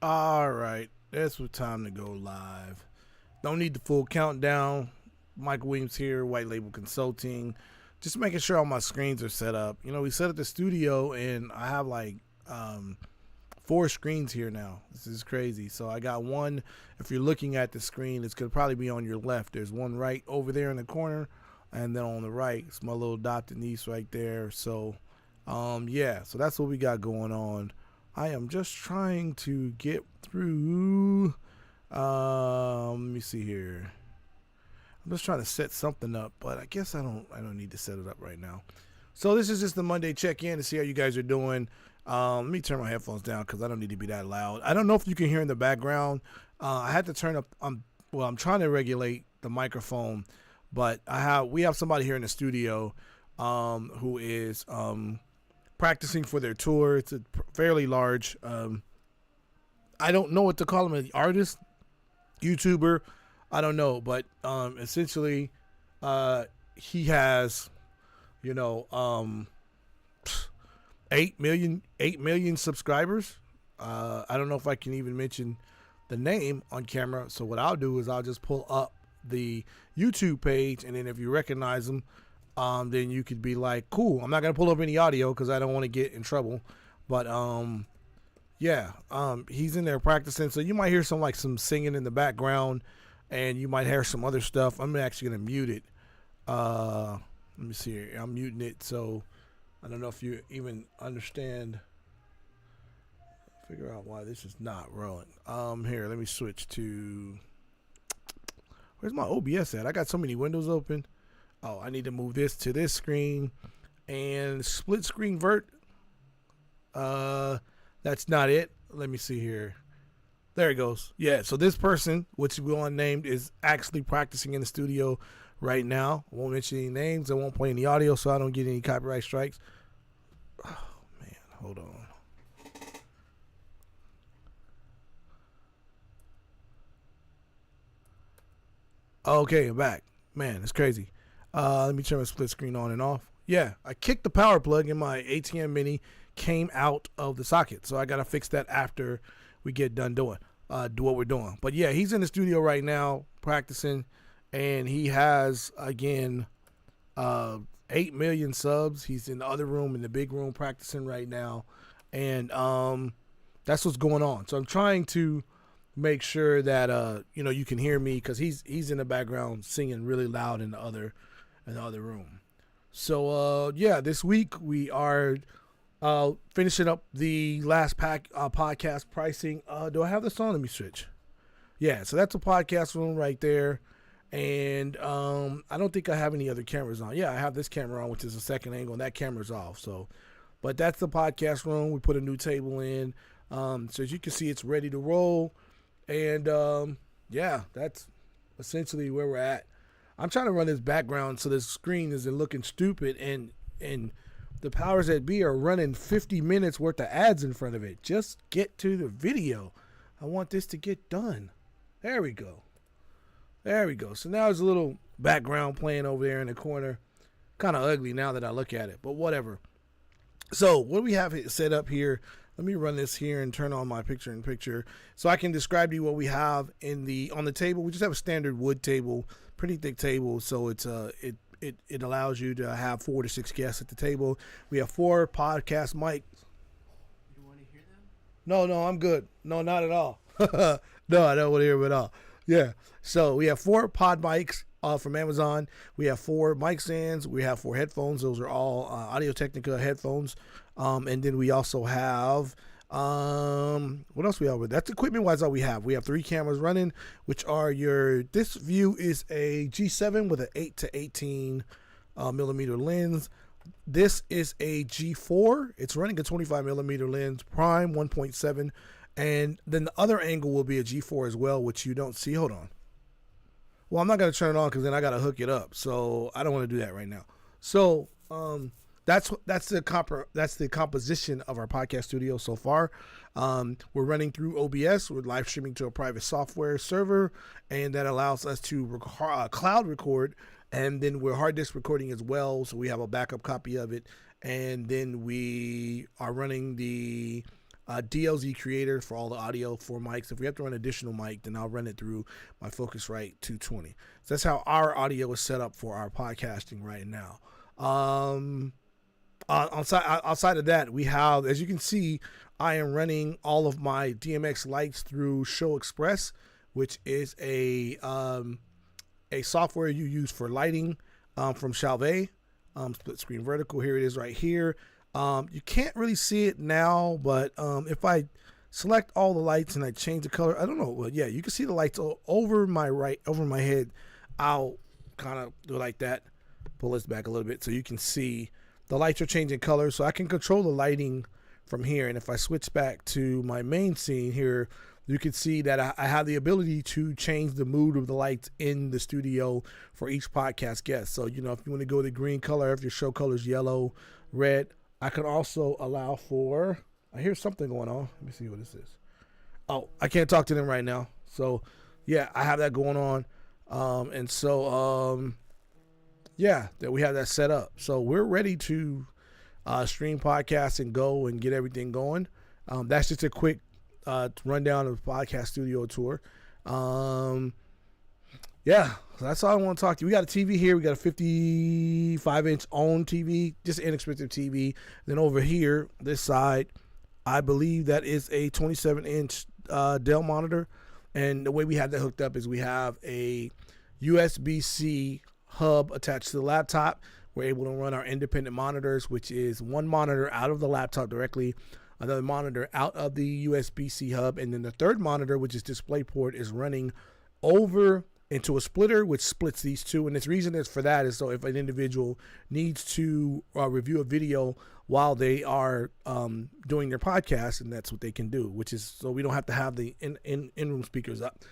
All right, that's what time to go live. Don't need the full countdown. Michael Williams here, White Label Consulting. Just making sure all my screens are set up. You know, we set up the studio, and I have like um, 4 screens here now. This is crazy. So I got one. If you're looking at the screen, it's gonna probably be on your left. There's one right over there in the corner, and then on the right, it's my little Dot Denise right there. So, yeah. So that's what we got going on. I am just trying to get through. Let me see here. I'm just trying to set something up, but I guess I don't need to set it up right now. So this is just the Monday check-in to see how you guys are doing. Let me turn my headphones down because I don't need to be that loud. I don't know if you can hear in the background. I had to turn up. I'm trying to regulate the microphone, but we have somebody here in the studio who is practicing for their tour. It's a fairly large. I don't know what to call him, an artist, YouTuber. I don't know, but essentially, he has, you know, 8 million subscribers. I don't know if I can even mention the name on camera. So what I'll do is I'll just pull up the YouTube page, and then if you recognize him, then you could be like, cool. I'm not gonna pull up any audio because I don't want to get in trouble. But yeah, he's in there practicing, so you might hear some singing in the background, and you might hear some other stuff. I'm actually gonna mute it. Let me see here. I'm muting it, so I don't know if you even understand. Figure out why this is not rolling. Here, let me switch to. Where's my OBS at? I got so many windows open. Oh, I need to move this to this screen and split screen vert. That's not it. Let me see here. There it goes. Yeah, so this person, which we unnamed, is actually practicing in the studio right now. I won't mention any names. I won't play any audio so I don't get any copyright strikes. Oh, man. Hold on. Okay, I'm back. Man, it's crazy. Let me turn my split screen on and off. Yeah, I kicked the power plug in my ATM Mini, came out of the socket. So I got to fix that after we get done do what we're doing. But yeah, he's in the studio right now practicing, and he has, again, 8 million subs. He's in the other room, in the big room, practicing right now. And that's what's going on. So I'm trying to make sure that you can hear me, because he's in the background singing really loud in the other room. So yeah, this week we are finishing up the last podcast pricing. Do I have this on? Let me switch. Yeah, so that's a podcast room right there. And I don't think I have any other cameras on. Yeah, I have this camera on, which is a second angle, and that camera's off. So, but that's the podcast room. We put a new table in. So as you can see, it's ready to roll. And yeah, that's essentially where we're at. I'm trying to run this background so this screen isn't looking stupid, and the powers that be are running 50 minutes worth of ads in front of it. Just get to the video. I want this to get done. There we go. There we go. So now there's a little background playing over there in the corner. Kind of ugly now that I look at it, but whatever. So what we have set up here, let me run this here and turn on my picture-in-picture so I can describe to you what we have on the table. We just have a standard wood table, pretty thick table, so it's it allows you to have 4 to 6 guests at the table. We have 4 podcast mics. You want to hear them? No, I'm good. No, not at all. No, I don't want to hear them at all. Yeah. So we have 4 pod mics from Amazon. We have 4 mic stands. We have 4 headphones. Those are all Audio Technica headphones. And then we also have what else we have with that's equipment wise all we have. We have 3 cameras running, which are this view is a G7 with an 8 to 18 millimeter lens. This is a G4. It's running a 25 millimeter lens, prime 1.7. And then the other angle will be a G4 as well, which you don't see. Hold on. Well, I'm not going to turn it on because then I got to hook it up. So I don't want to do that right now. So that's the composition of our podcast studio so far. We're running through OBS. We're live streaming to a private software server, and that allows us to cloud record. And then we're hard disk recording as well, so we have a backup copy of it. And then we are running the DLZ Creator for all the audio for mics. If we have to run additional mic, then I'll run it through my Focusrite 220. So that's how our audio is set up for our podcasting right now. Outside of that, we have, as you can see, I am running all of my DMX lights through Show Express, which is a software you use for lighting from Chalvet. Split screen vertical. Here it is right here. You can't really see it now, but if I select all the lights and I change the color, I don't know. Well, yeah, you can see the lights over my head. I'll kind of do it like that. Pull this back a little bit so you can see the lights are changing color. So I can control the lighting from here. And if I switch back to my main scene here, you can see that I have the ability to change the mood of the lights in the studio for each podcast guest. So, you know, if you want to go the green color, if your show color is yellow, red, I can also allow for, I hear something going on. Let me see what this is. Oh, I can't talk to them right now. So, yeah, I have that going on. Yeah, that we have that set up. So we're ready to stream podcasts and go and get everything going. That's just a quick rundown of the podcast studio tour. Yeah, so that's all I want to talk to you. We got a TV here. We got a 55-inch OWN TV, just an inexpensive TV. Then over here, this side, I believe that is a 27-inch Dell monitor. And the way we have that hooked up is we have a USB-C hub attached to the laptop. We're able to run our independent monitors, which is one monitor out of the laptop directly, another monitor out of the USB-C hub, and then the third monitor, which is DisplayPort, is running over into a splitter, which splits these two. And the reason is for that is so if an individual needs to review a video while they are doing their podcast, and that's what they can do, which is so we don't have to have the in-room speakers up.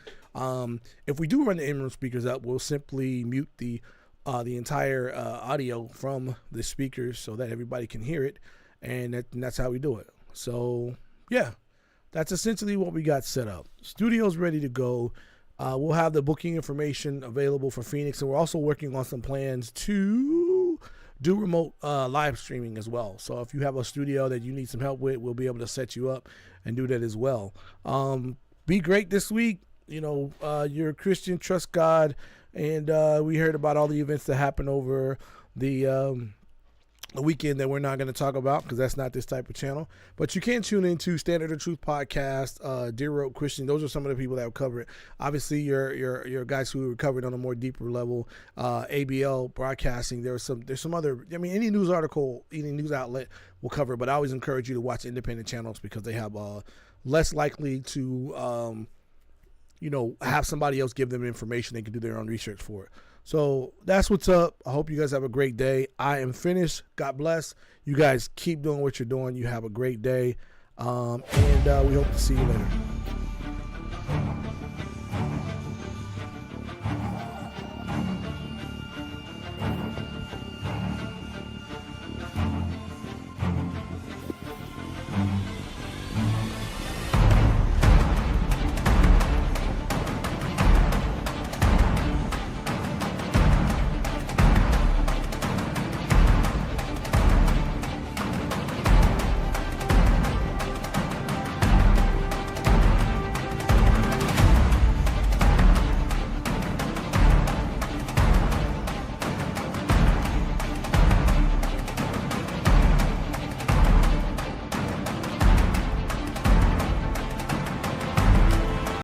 If we do run the in-room speakers up, we'll simply mute the entire audio from the speakers so that everybody can hear it, and that's how we do it. So yeah, that's essentially what we got set up. Studio's ready to go. We'll have the booking information available for Phoenix, and we're also working on some plans to do remote live streaming as well. So if you have a studio that you need some help with, we'll be able to set you up and do that as well. Be great this week. You know, you're a Christian, trust God, and we heard about all the events that happened over the weekend that we're not going to talk about because that's not this type of channel. But you can tune into Standard of Truth podcast, Dear Road Christian. Those are some of the people that will cover it. Obviously, your guys who covered on a more deeper level. ABL Broadcasting. There's some other. I mean, any news article, any news outlet will cover it. But I always encourage you to watch independent channels because they have less likely to have somebody else give them information. They can do their own research for it. So that's what's up. I hope you guys have a great day. I am finished. God bless. You guys keep doing what you're doing. You have a great day. And we hope to see you later.